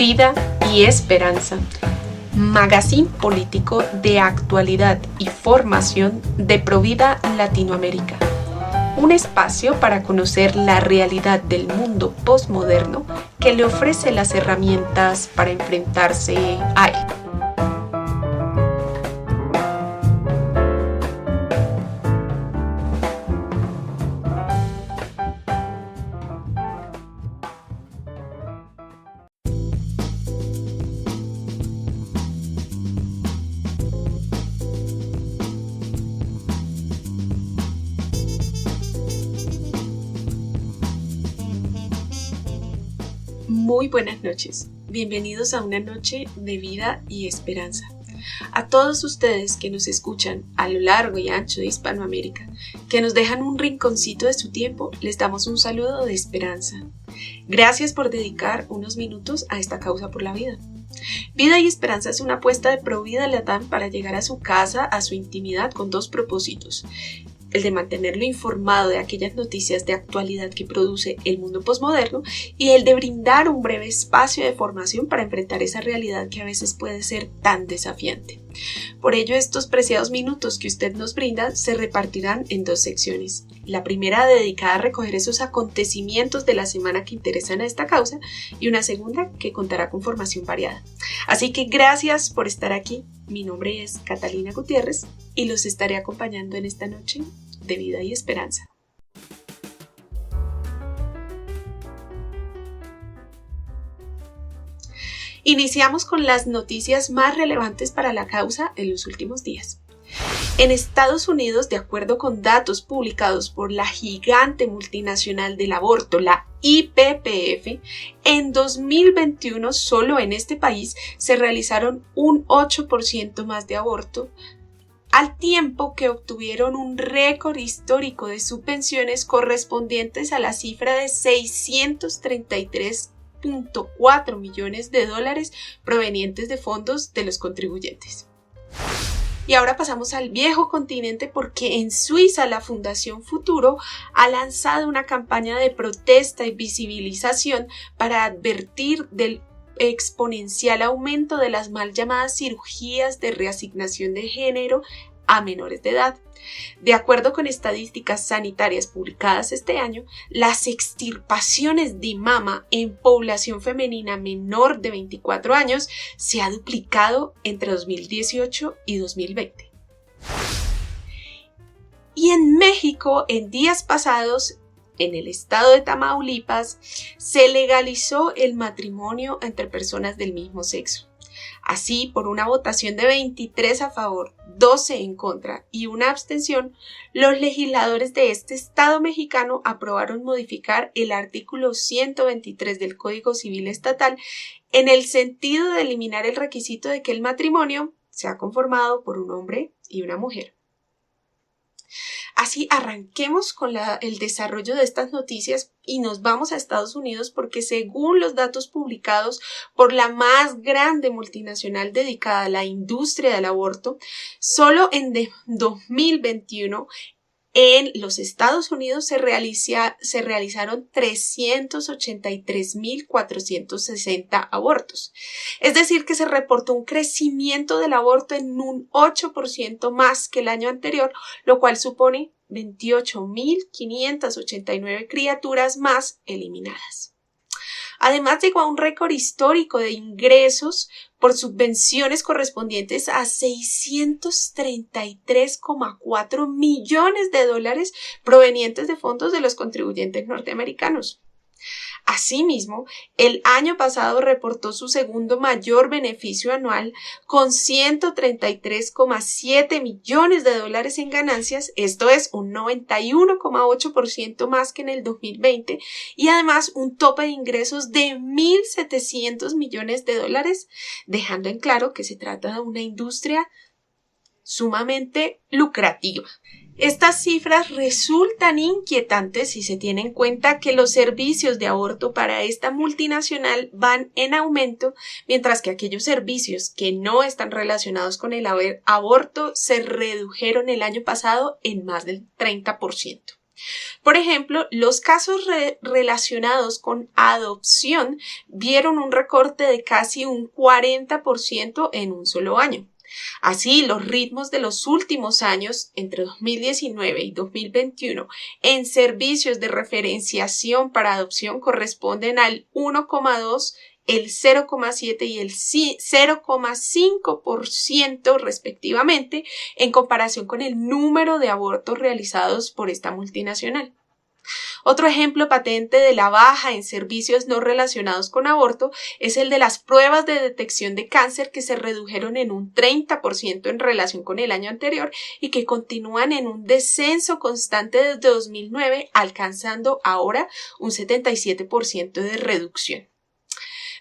Vida y Esperanza, magazine político de actualidad y formación de Provida Latinoamérica. Un espacio para conocer la realidad del mundo postmoderno que le ofrece las herramientas para enfrentarse a él. Muy buenas noches, bienvenidos a una noche de vida y esperanza. A todos ustedes que nos escuchan a lo largo y ancho de Hispanoamérica, que nos dejan un rinconcito de su tiempo, les damos un saludo de esperanza. Gracias por dedicar unos minutos a esta causa por la vida. Vida y Esperanza es una apuesta de Provida Latam para llegar a su casa, a su intimidad, con dos propósitos. El de mantenerlo informado de aquellas noticias de actualidad que produce el mundo posmoderno y el de brindar un breve espacio de formación para enfrentar esa realidad que a veces puede ser tan desafiante. Por ello, estos preciados minutos que usted nos brinda se repartirán en dos secciones. La primera dedicada a recoger esos acontecimientos de la semana que interesan a esta causa y una segunda que contará con formación variada. Así que gracias por estar aquí. Mi nombre es Catalina Gutiérrez y los estaré acompañando en esta noche de vida y esperanza. Iniciamos con las noticias más relevantes para la causa en los últimos días. En Estados Unidos, de acuerdo con datos publicados por la gigante multinacional del aborto, la IPPF, en 2021 solo en este país se realizaron un 8% más de aborto, al tiempo que obtuvieron un récord histórico de subvenciones correspondientes a la cifra de 633.4 millones de dólares provenientes de fondos de los contribuyentes. Y ahora pasamos al viejo continente porque en Suiza la Fundación Futuro ha lanzado una campaña de protesta y visibilización para advertir del exponencial aumento de las mal llamadas cirugías de reasignación de género a menores de edad. De acuerdo con estadísticas sanitarias publicadas este año, las extirpaciones de mama en población femenina menor de 24 años se ha duplicado entre 2018 y 2020. Y en México, en días pasados, en el estado de Tamaulipas, se legalizó el matrimonio entre personas del mismo sexo. Así, por una votación de 23 a favor, 12 en contra y una abstención, los legisladores de este estado mexicano aprobaron modificar el artículo 123 del Código Civil Estatal en el sentido de eliminar el requisito de que el matrimonio sea conformado por un hombre y una mujer. Así arranquemos con el desarrollo de estas noticias y nos vamos a Estados Unidos porque según los datos publicados por la más grande multinacional dedicada a la industria del aborto, solo en 2021 en los Estados Unidos se realizaron 383.460 abortos. Es decir, que se reportó un crecimiento del aborto en un 8% más que el año anterior, lo cual supone 28.589 criaturas más eliminadas. Además, llegó a un récord histórico de ingresos por subvenciones correspondientes a 633.4 millones de dólares provenientes de fondos de los contribuyentes norteamericanos. Asimismo, el año pasado reportó su segundo mayor beneficio anual con 133.7 millones de dólares en ganancias, esto es un 91.8% más que en el 2020 y además un tope de ingresos de 1.700 millones de dólares, dejando en claro que se trata de una industria sumamente lucrativa. Estas cifras resultan inquietantes si se tiene en cuenta que los servicios de aborto para esta multinacional van en aumento, mientras que aquellos servicios que no están relacionados con el aborto se redujeron el año pasado en más del 30%. Por ejemplo, los casos relacionados con adopción vieron un recorte de casi un 40% en un solo año. Así, los ritmos de los últimos años, entre 2019 y 2021, en servicios de referenciación para adopción corresponden al 1,2%, el 0,7% y el 0,5% respectivamente, en comparación con el número de abortos realizados por esta multinacional. Otro ejemplo patente de la baja en servicios no relacionados con aborto es el de las pruebas de detección de cáncer, que se redujeron en un 30% en relación con el año anterior y que continúan en un descenso constante desde 2009, alcanzando ahora un 77% de reducción.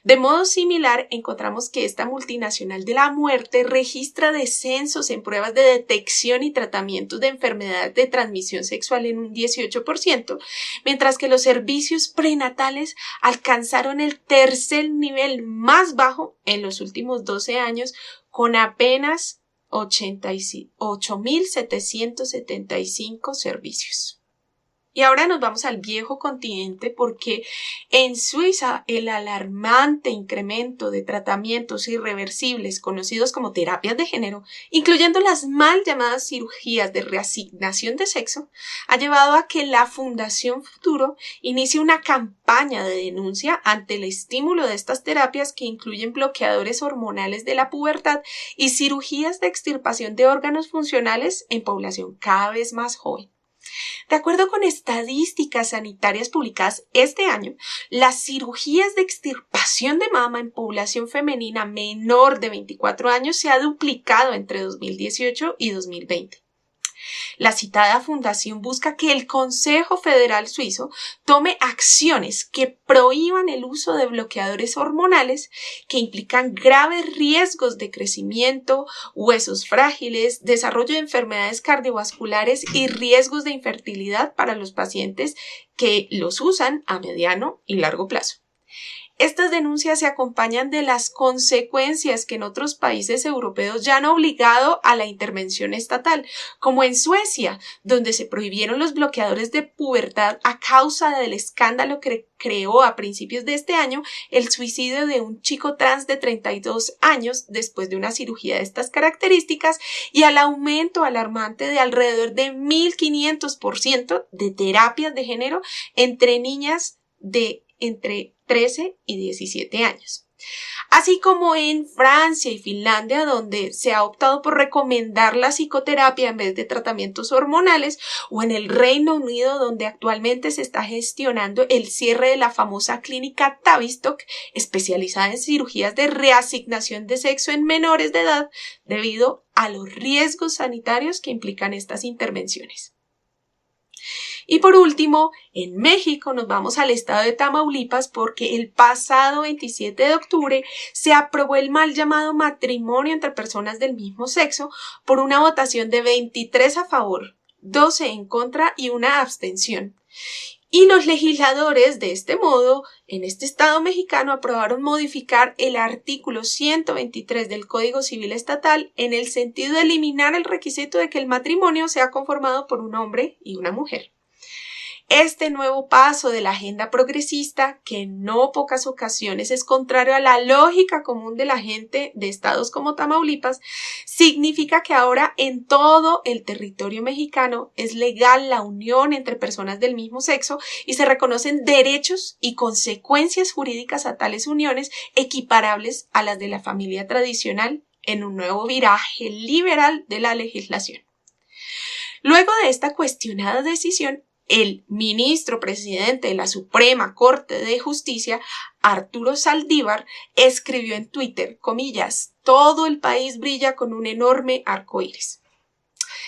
De modo similar, encontramos que esta multinacional de la muerte registra descensos en pruebas de detección y tratamientos de enfermedades de transmisión sexual en un 18%, mientras que los servicios prenatales alcanzaron el tercer nivel más bajo en los últimos 12 años, con apenas 8.775 servicios. Y ahora nos vamos al viejo continente, porque en Suiza el alarmante incremento de tratamientos irreversibles conocidos como terapias de género, incluyendo las mal llamadas cirugías de reasignación de sexo, ha llevado a que la Fundación Futuro inicie una campaña de denuncia ante el estímulo de estas terapias, que incluyen bloqueadores hormonales de la pubertad y cirugías de extirpación de órganos funcionales en población cada vez más joven. De acuerdo con estadísticas sanitarias publicadas este año, las cirugías de extirpación de mama en población femenina menor de 24 años se ha duplicado entre 2018 y 2020. La citada fundación busca que el Consejo Federal Suizo tome acciones que prohíban el uso de bloqueadores hormonales que implican graves riesgos de crecimiento, huesos frágiles, desarrollo de enfermedades cardiovasculares y riesgos de infertilidad para los pacientes que los usan a mediano y largo plazo. Estas denuncias se acompañan de las consecuencias que en otros países europeos ya han obligado a la intervención estatal, como en Suecia, donde se prohibieron los bloqueadores de pubertad a causa del escándalo que creó a principios de este año el suicidio de un chico trans de 32 años después de una cirugía de estas características, y al aumento alarmante de alrededor de 1.500% de terapias de género entre niñas de entre 13 y 17 años. Así como en Francia y Finlandia, donde se ha optado por recomendar la psicoterapia en vez de tratamientos hormonales, o en el Reino Unido, donde actualmente se está gestionando el cierre de la famosa clínica Tavistock, especializada en cirugías de reasignación de sexo en menores de edad, debido a los riesgos sanitarios que implican estas intervenciones. Y por último, en México nos vamos al estado de Tamaulipas, porque el pasado 27 de octubre se aprobó el mal llamado matrimonio entre personas del mismo sexo por una votación de 23 a favor, 12 en contra y una abstención. Y los legisladores, de este modo, en este estado mexicano, aprobaron modificar el artículo 123 del Código Civil Estatal en el sentido de eliminar el requisito de que el matrimonio sea conformado por un hombre y una mujer. Este nuevo paso de la agenda progresista, que en no pocas ocasiones es contrario a la lógica común de la gente de estados como Tamaulipas, significa que ahora en todo el territorio mexicano es legal la unión entre personas del mismo sexo y se reconocen derechos y consecuencias jurídicas a tales uniones equiparables a las de la familia tradicional, en un nuevo viraje liberal de la legislación. Luego de esta cuestionada decisión, el ministro presidente de la Suprema Corte de Justicia, Arturo Saldívar, escribió en Twitter, comillas, todo el país brilla con un enorme arco iris.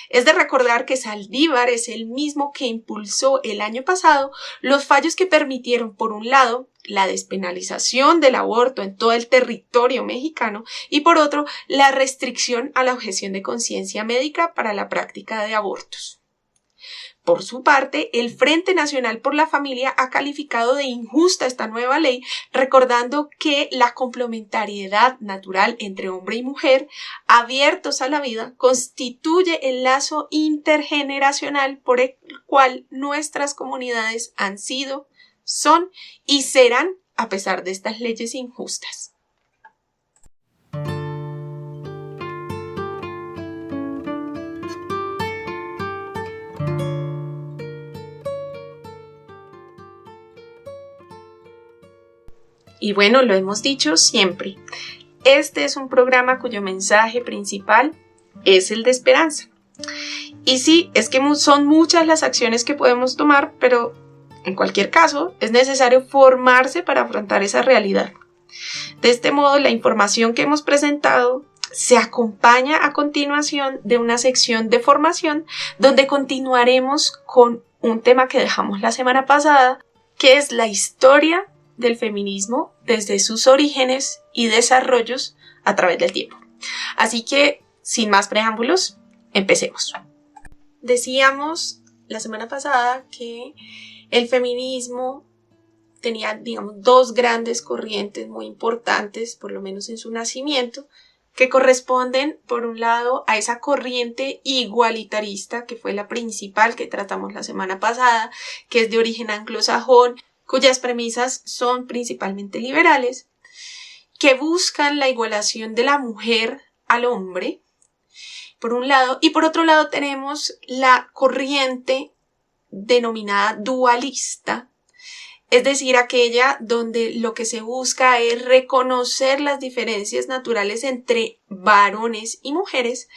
Es de recordar que Saldívar es el mismo que impulsó el año pasado los fallos que permitieron, por un lado, la despenalización del aborto en todo el territorio mexicano y, por otro, la restricción a la objeción de conciencia médica para la práctica de abortos. Por su parte, el Frente Nacional por la Familia ha calificado de injusta esta nueva ley, recordando que la complementariedad natural entre hombre y mujer, abiertos a la vida, constituye el lazo intergeneracional por el cual nuestras comunidades han sido, son y serán a pesar de estas leyes injustas. Y bueno, lo hemos dicho siempre, este es un programa cuyo mensaje principal es el de esperanza. Y sí, es que son muchas las acciones que podemos tomar, pero en cualquier caso es necesario formarse para afrontar esa realidad. De este modo, la información que hemos presentado se acompaña a continuación de una sección de formación donde continuaremos con un tema que dejamos la semana pasada, que es la historia del feminismo desde sus orígenes y desarrollos a través del tiempo. Así que, sin más preámbulos, empecemos. Decíamos la semana pasada que el feminismo tenía, dos grandes corrientes muy importantes, por lo menos en su nacimiento, que corresponden, por un lado, a esa corriente igualitarista, que fue la principal que tratamos la semana pasada, que es de origen anglosajón, cuyas premisas son principalmente liberales, que buscan la igualación de la mujer al hombre, por un lado, y por otro lado tenemos la corriente denominada dualista, es decir, aquella donde lo que se busca es reconocer las diferencias naturales entre varones y mujeres,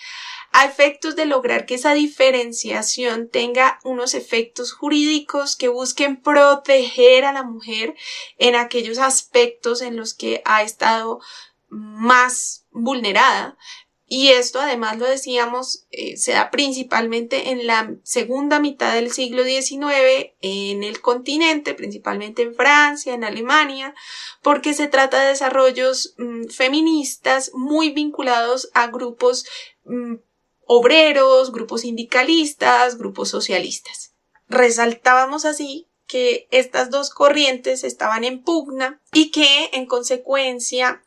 a efectos de lograr que esa diferenciación tenga unos efectos jurídicos que busquen proteger a la mujer en aquellos aspectos en los que ha estado más vulnerada. Y esto, además, lo decíamos, se da principalmente en la segunda mitad del siglo XIX en el continente, principalmente en Francia, en Alemania, porque se trata de desarrollos feministas muy vinculados a grupos obreros, grupos sindicalistas, grupos socialistas. Resaltábamos así que estas dos corrientes estaban en pugna y que, en consecuencia,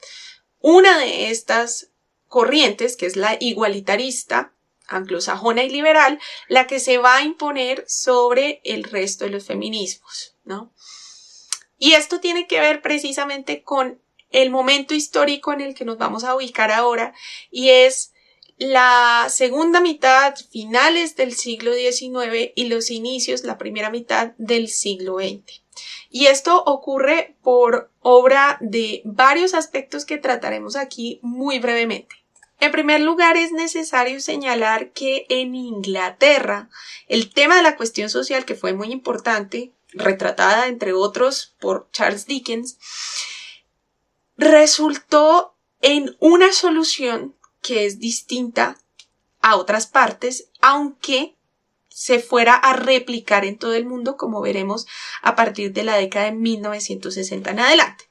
una de estas corrientes, que es la igualitarista, anglosajona y liberal, la que se va a imponer sobre el resto de los feminismos, ¿no? Y esto tiene que ver precisamente con el momento histórico en el que nos vamos a ubicar ahora, y es la segunda mitad, finales del siglo XIX y los inicios, la primera mitad del siglo XX. Y esto ocurre por obra de varios aspectos que trataremos aquí muy brevemente. En primer lugar, es necesario señalar que en Inglaterra el tema de la cuestión social, que fue muy importante, retratada entre otros por Charles Dickens, resultó en una solución que es distinta a otras partes, aunque se fuera a replicar en todo el mundo, como veremos a partir de la década de 1960 en adelante.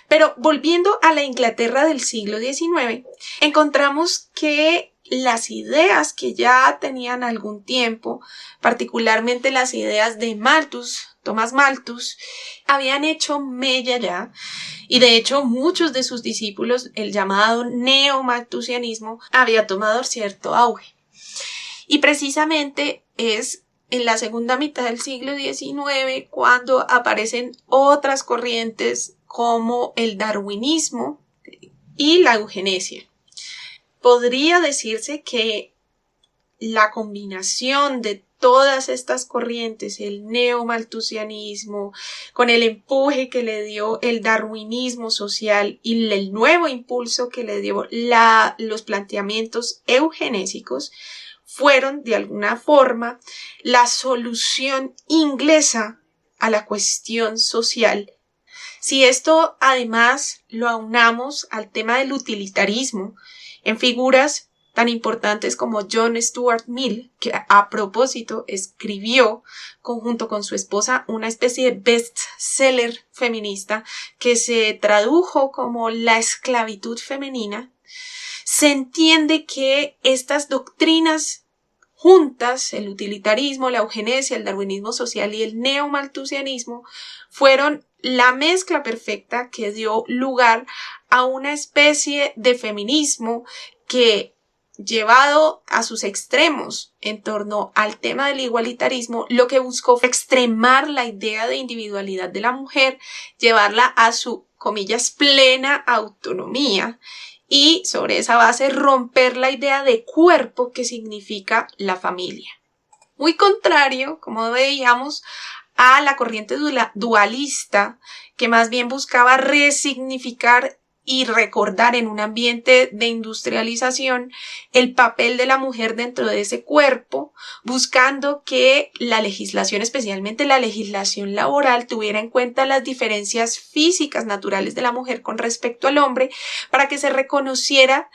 Pero volviendo a la Inglaterra del siglo XIX, encontramos que las ideas que ya tenían algún tiempo, particularmente las ideas de Thomas Malthus, habían hecho mella ya, y de hecho muchos de sus discípulos, el llamado neomalthusianismo, había tomado cierto auge. Y precisamente es en la segunda mitad del siglo XIX cuando aparecen otras corrientes como el darwinismo y la eugenesia. Podría decirse que la combinación de todas estas corrientes, el neomalthusianismo, con el empuje que le dio el darwinismo social y el nuevo impulso que le dio los planteamientos eugenésicos, fueron de alguna forma la solución inglesa a la cuestión social. Si esto además lo aunamos al tema del utilitarismo en figuras tan importantes como John Stuart Mill, que a propósito escribió junto con su esposa una especie de bestseller feminista que se tradujo como La esclavitud femenina, se entiende que estas doctrinas juntas, el utilitarismo, la eugenesia, el darwinismo social y el neomalthusianismo, fueron la mezcla perfecta que dio lugar a una especie de feminismo que llevado a sus extremos en torno al tema del igualitarismo, lo que buscó fue extremar la idea de individualidad de la mujer, llevarla a su, comillas, plena autonomía y sobre esa base romper la idea de cuerpo que significa la familia. Muy contrario, como veíamos, a la corriente dualista que más bien buscaba resignificar y recordar en un ambiente de industrialización el papel de la mujer dentro de ese cuerpo, buscando que la legislación, especialmente la legislación laboral, tuviera en cuenta las diferencias físicas naturales de la mujer con respecto al hombre, para que se reconociera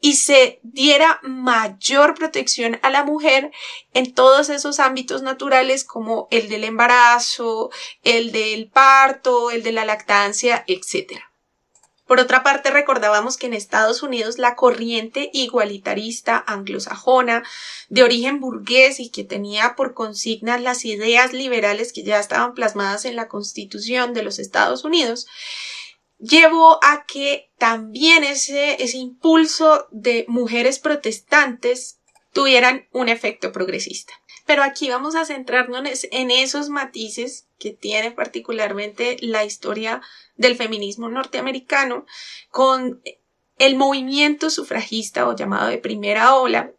y se diera mayor protección a la mujer en todos esos ámbitos naturales como el del embarazo, el del parto, el de la lactancia, etc. Por otra parte, recordábamos que en Estados Unidos la corriente igualitarista anglosajona de origen burgués y que tenía por consigna las ideas liberales que ya estaban plasmadas en la Constitución de los Estados Unidos, llevó a que también ese impulso de mujeres protestantes tuvieran un efecto progresista. Pero aquí vamos a centrarnos en esos matices que tiene particularmente la historia del feminismo norteamericano con el movimiento sufragista o llamado de primera ola,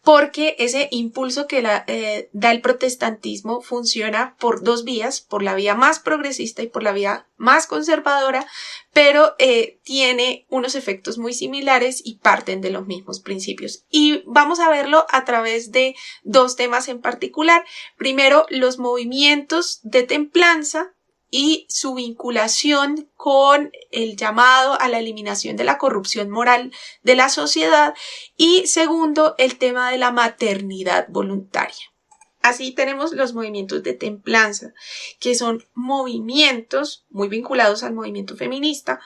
porque ese impulso que da el protestantismo funciona por dos vías, por la vía más progresista y por la vía más conservadora, pero tiene unos efectos muy similares y parten de los mismos principios. Y vamos a verlo a través de dos temas en particular. Primero, los movimientos de templanza y su vinculación con el llamado a la eliminación de la corrupción moral de la sociedad, y segundo, el tema de la maternidad voluntaria. Así tenemos los movimientos de templanza, que son movimientos muy vinculados al movimiento feminista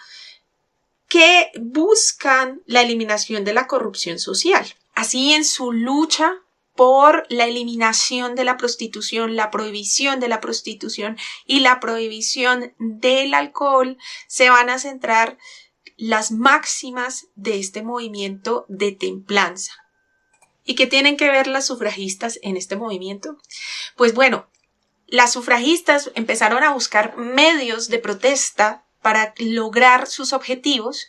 que buscan la eliminación de la corrupción social. Así, en su lucha por la eliminación de la prostitución, la prohibición de la prostitución y la prohibición del alcohol, se van a centrar las máximas de este movimiento de templanza. ¿Y qué tienen que ver las sufragistas en este movimiento? Pues bueno, las sufragistas empezaron a buscar medios de protesta para lograr sus objetivos,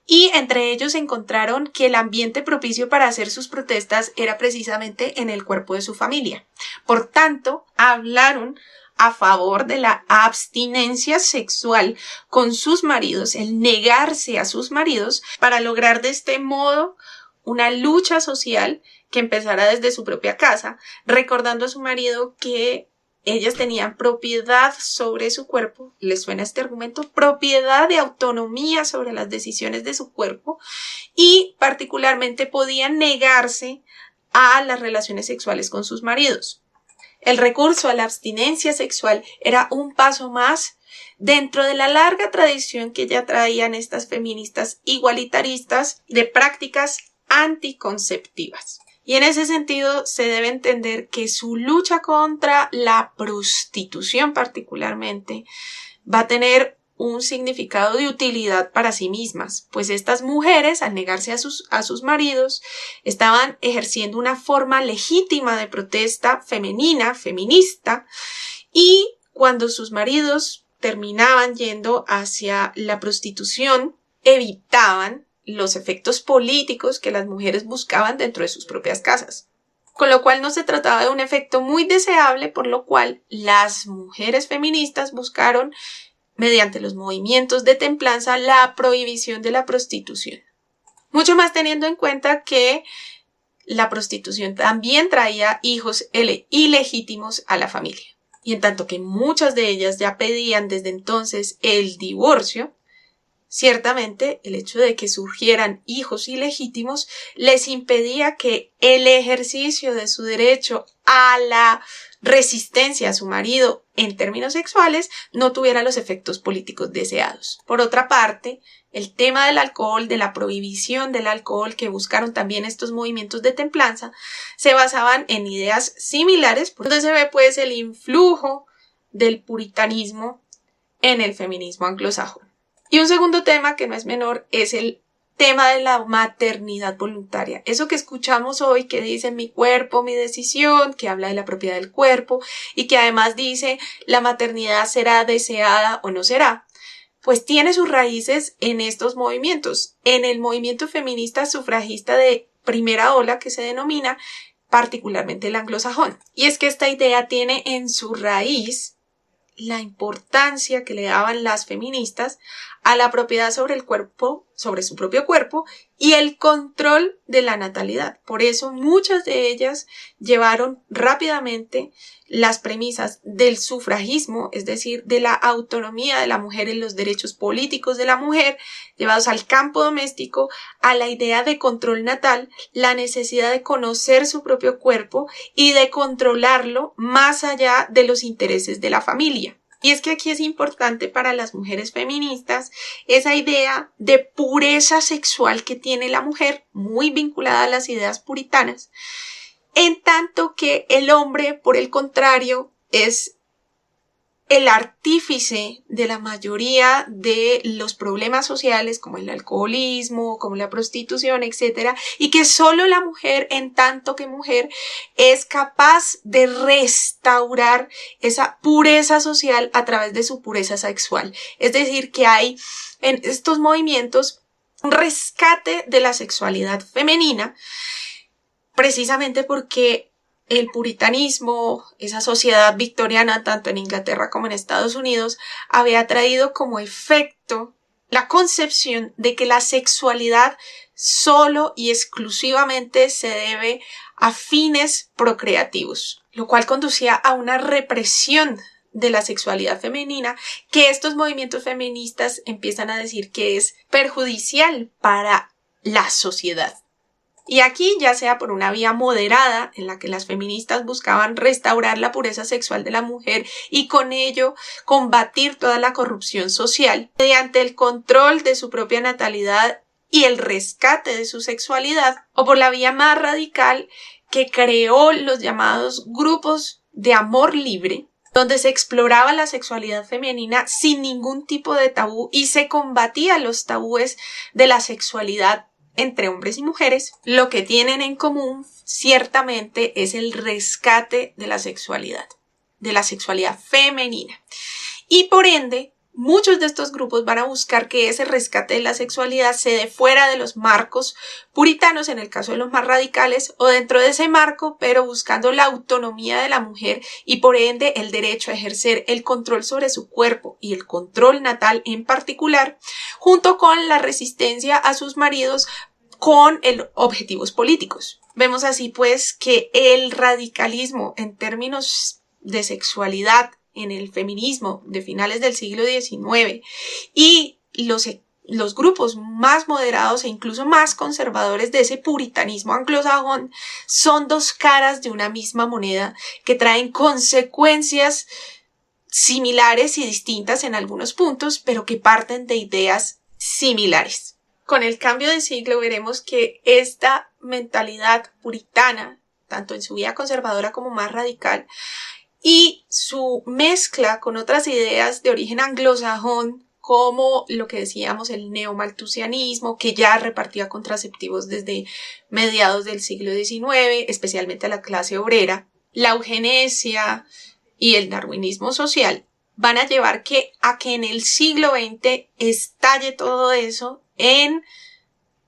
y entre ellos encontraron que el ambiente propicio para hacer sus protestas era precisamente en el cuerpo de su familia. Por tanto, hablaron a favor de la abstinencia sexual con sus maridos, el negarse a sus maridos, para lograr de este modo una lucha social que empezara desde su propia casa, recordando a su marido que ellas tenían propiedad sobre su cuerpo. ¿Les suena este argumento? Propiedad de autonomía sobre las decisiones de su cuerpo, y particularmente podían negarse a las relaciones sexuales con sus maridos. El recurso a la abstinencia sexual era un paso más dentro de la larga tradición que ya traían estas feministas igualitaristas de prácticas anticonceptivas. Y en ese sentido se debe entender que su lucha contra la prostitución particularmente va a tener un significado de utilidad para sí mismas, pues estas mujeres, al negarse a sus maridos, estaban ejerciendo una forma legítima de protesta femenina, feminista, y cuando sus maridos terminaban yendo hacia la prostitución, evitaban los efectos políticos que las mujeres buscaban dentro de sus propias casas. Con lo cual no se trataba de un efecto muy deseable, por lo cual las mujeres feministas buscaron, mediante los movimientos de templanza, la prohibición de la prostitución. Mucho más teniendo en cuenta que la prostitución también traía hijos ilegítimos a la familia. Y en tanto que muchas de ellas ya pedían desde entonces el divorcio, ciertamente el hecho de que surgieran hijos ilegítimos les impedía que el ejercicio de su derecho a la resistencia a su marido en términos sexuales no tuviera los efectos políticos deseados. Por otra parte, el tema del alcohol, de la prohibición del alcohol que buscaron también estos movimientos de templanza, se basaban en ideas similares, por donde se ve pues el influjo del puritanismo en el feminismo anglosajón. Y un segundo tema que no es menor es el tema de la maternidad voluntaria. Eso que escuchamos hoy, que dice mi cuerpo, mi decisión, que habla de la propiedad del cuerpo y que además dice la maternidad será deseada o no será, pues tiene sus raíces en estos movimientos, en el movimiento feminista sufragista de primera ola que se denomina particularmente el anglosajón. Y es que esta idea tiene en su raíz la importancia que le daban las feministas a la propiedad sobre el cuerpo, sobre su propio cuerpo y el control de la natalidad. Por eso muchas de ellas llevaron rápidamente las premisas del sufragismo, es decir, de la autonomía de la mujer en los derechos políticos de la mujer, llevados al campo doméstico, a la idea de control natal, la necesidad de conocer su propio cuerpo y de controlarlo más allá de los intereses de la familia. Y es que aquí es importante para las mujeres feministas esa idea de pureza sexual que tiene la mujer, muy vinculada a las ideas puritanas, en tanto que el hombre, por el contrario, es el artífice de la mayoría de los problemas sociales como el alcoholismo, como la prostitución, etc. Y que solo la mujer, en tanto que mujer, es capaz de restaurar esa pureza social a través de su pureza sexual. Es decir, que hay en estos movimientos un rescate de la sexualidad femenina, precisamente porque el puritanismo, esa sociedad victoriana, tanto en Inglaterra como en Estados Unidos, había traído como efecto la concepción de que la sexualidad solo y exclusivamente se debe a fines procreativos, lo cual conducía a una represión de la sexualidad femenina que estos movimientos feministas empiezan a decir que es perjudicial para la sociedad. Y aquí, ya sea por una vía moderada en la que las feministas buscaban restaurar la pureza sexual de la mujer y con ello combatir toda la corrupción social, mediante el control de su propia natalidad y el rescate de su sexualidad, o por la vía más radical que creó los llamados grupos de amor libre, donde se exploraba la sexualidad femenina sin ningún tipo de tabú y se combatía los tabúes de la sexualidad entre hombres y mujeres. Lo que tienen en común ciertamente es el rescate de la sexualidad femenina. Y por ende, muchos de estos grupos van a buscar que ese rescate de la sexualidad se dé fuera de los marcos puritanos, en el caso de los más radicales, o dentro de ese marco, pero buscando la autonomía de la mujer y por ende el derecho a ejercer el control sobre su cuerpo y el control natal en particular, junto con la resistencia a sus maridos con objetivos políticos. Vemos así pues que el radicalismo en términos de sexualidad en el feminismo de finales del siglo XIX y los grupos más moderados e incluso más conservadores de ese puritanismo anglosajón son dos caras de una misma moneda que traen consecuencias similares y distintas en algunos puntos, pero que parten de ideas similares. Con el cambio de siglo veremos que esta mentalidad puritana, tanto en su vía conservadora como más radical, y su mezcla con otras ideas de origen anglosajón, como lo que decíamos el neomalthusianismo, que ya repartía contraceptivos desde mediados del siglo XIX, especialmente a la clase obrera, la eugenesia y el darwinismo social, van a llevar a que en el siglo XX estalle todo eso en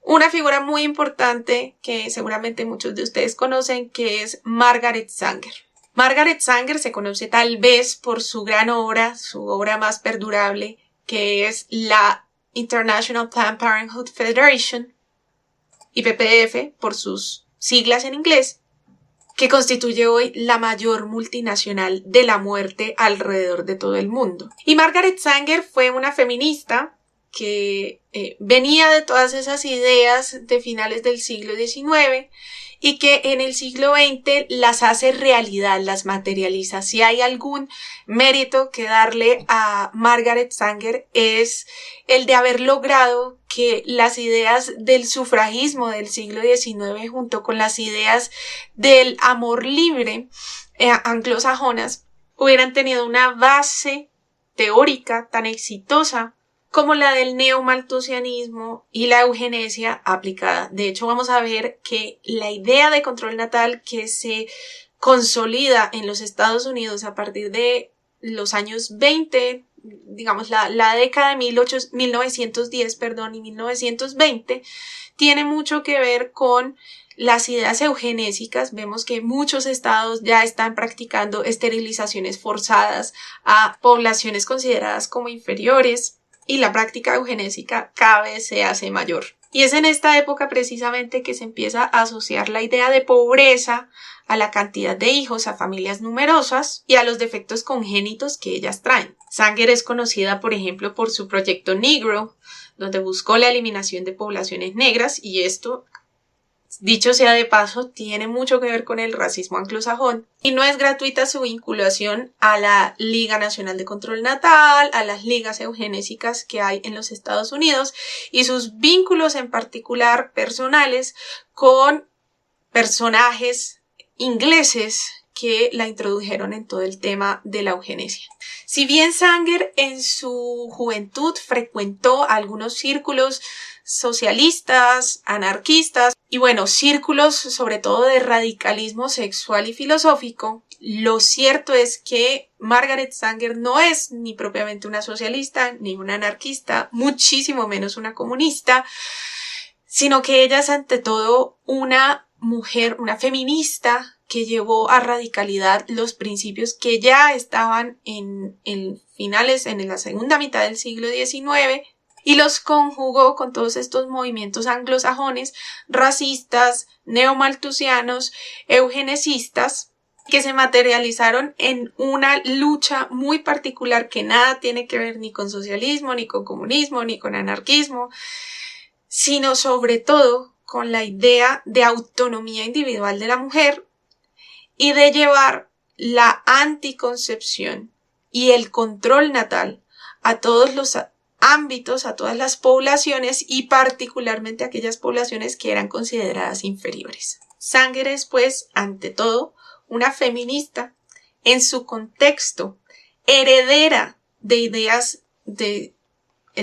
una figura muy importante que seguramente muchos de ustedes conocen, que es Margaret Sanger. Margaret Sanger se conoce tal vez por su gran obra, su obra más perdurable, que es la International Planned Parenthood Federation, IPPF por sus siglas en inglés, que constituye hoy la mayor multinacional de la muerte alrededor de todo el mundo. Y Margaret Sanger fue una feminista que venía de todas esas ideas de finales del siglo XIX y que en el siglo XX las hace realidad, las materializa. Si hay algún mérito que darle a Margaret Sanger es el de haber logrado que las ideas del sufragismo del siglo XIX junto con las ideas del amor libre anglosajonas hubieran tenido una base teórica tan exitosa como la del neomalthusianismo y la eugenesia aplicada. De hecho, vamos a ver que la idea de control natal que se consolida en los Estados Unidos a partir de los años 20, digamos la década de 1910 y 1920, tiene mucho que ver con las ideas eugenésicas. Vemos que muchos estados ya están practicando esterilizaciones forzadas a poblaciones consideradas como inferiores, y la práctica eugenésica cada vez se hace mayor. Y es en esta época precisamente que se empieza a asociar la idea de pobreza a la cantidad de hijos, a familias numerosas y a los defectos congénitos que ellas traen. Sanger es conocida, por ejemplo, por su proyecto Negro, donde buscó la eliminación de poblaciones negras, y esto, dicho sea de paso, tiene mucho que ver con el racismo anglosajón. Y no es gratuita su vinculación a la Liga Nacional de Control Natal, a las ligas eugenésicas que hay en los Estados Unidos, y sus vínculos en particular personales con personajes ingleses que la introdujeron en todo el tema de la eugenesia. Si bien Sanger en su juventud frecuentó algunos círculos socialistas, anarquistas y círculos sobre todo de radicalismo sexual y filosófico, lo cierto es que Margaret Sanger no es ni propiamente una socialista ni una anarquista, muchísimo menos una comunista, sino que ella es ante todo una mujer, una feminista que llevó a radicalidad los principios que ya estaban en finales, en la segunda mitad del siglo XIX, y los conjugó con todos estos movimientos anglosajones, racistas, neomalthusianos, eugenesistas, que se materializaron en una lucha muy particular que nada tiene que ver ni con socialismo, ni con comunismo, ni con anarquismo, sino sobre todo con la idea de autonomía individual de la mujer y de llevar la anticoncepción y el control natal a todos los ámbitos, a todas las poblaciones, y particularmente a aquellas poblaciones que eran consideradas inferiores. Sanger es, pues, ante todo, una feminista en su contexto, heredera de ideas del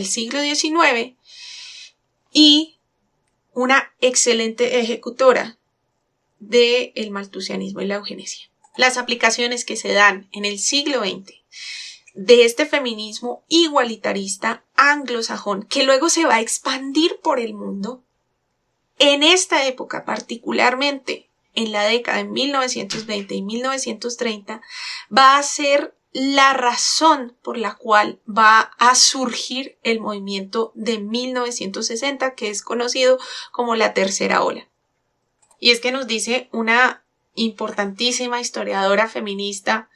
siglo XIX y una excelente ejecutora del malthusianismo y la eugenesia. Las aplicaciones que se dan en el siglo XX de este feminismo igualitarista anglosajón, que luego se va a expandir por el mundo, en esta época, particularmente en la década de 1920 y 1930, va a ser la razón por la cual va a surgir el movimiento de 1960, que es conocido como la tercera ola. Y es que nos dice una importantísima historiadora feminista,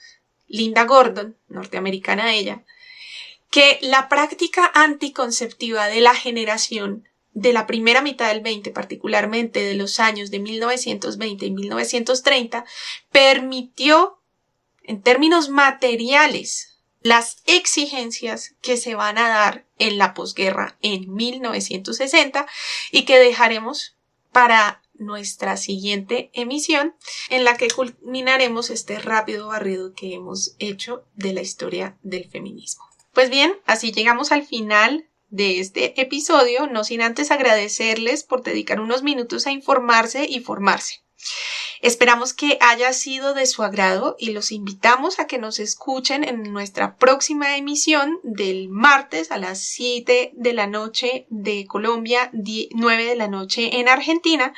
Linda Gordon, norteamericana ella, que la práctica anticonceptiva de la generación de la primera mitad del 20, particularmente de los años de 1920 y 1930, permitió, en términos materiales, las exigencias que se van a dar en la posguerra en 1960 y que dejaremos para nuestra siguiente emisión, en la que culminaremos este rápido barrido que hemos hecho de la historia del feminismo. Pues bien, así llegamos al final de este episodio, no sin antes agradecerles por dedicar unos minutos a informarse y formarse. Esperamos que haya sido de su agrado y los invitamos a que nos escuchen en nuestra próxima emisión del martes a las 7 de la noche de Colombia, 9 de la noche en Argentina.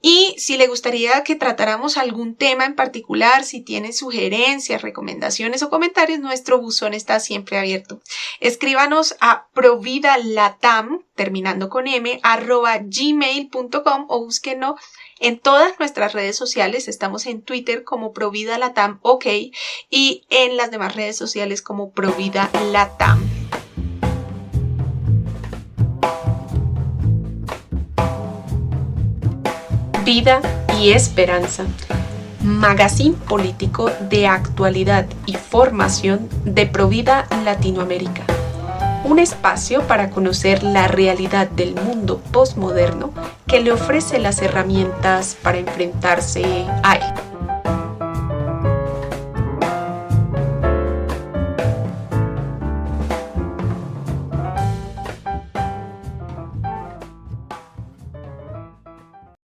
Y si le gustaría que tratáramos algún tema en particular, si tiene sugerencias, recomendaciones o comentarios, nuestro buzón está siempre abierto. Escríbanos a providalatam, terminando con m, @gmail.com, o búsquenos en todas nuestras redes sociales. Estamos en Twitter como providalatam, ok, y en las demás redes sociales como providalatam. Vida y Esperanza, magazine político de actualidad y formación de Provida Latinoamérica. Un espacio para conocer la realidad del mundo postmoderno que le ofrece las herramientas para enfrentarse a él.